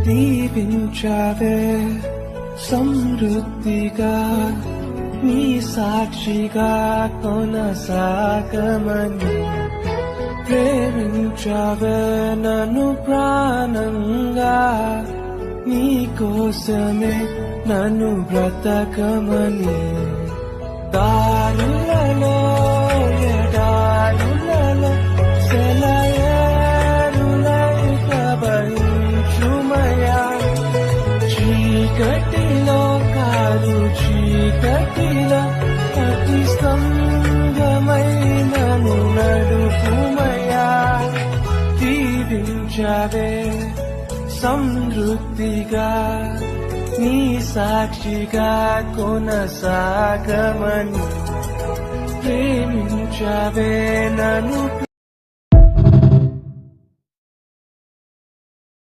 దీవించావే సమృద్ధిగా నీ సాక్షిగా కొనసాగమని ప్రేమించావే నన్ను ప్రాణంగా నీ కోసమే నన్ను బ్రతకమని దారులలో ఎడారులలో సెలయేరులై ప్రవహించుమయా చీకటిలో కాదు చీకటిలో అతి స్తంభమైనను నడుపుమయా దీవించావే సమృద్ధిగా నీ సాక్షిగా కొనసాగమని ప్రేమించావే నన్ను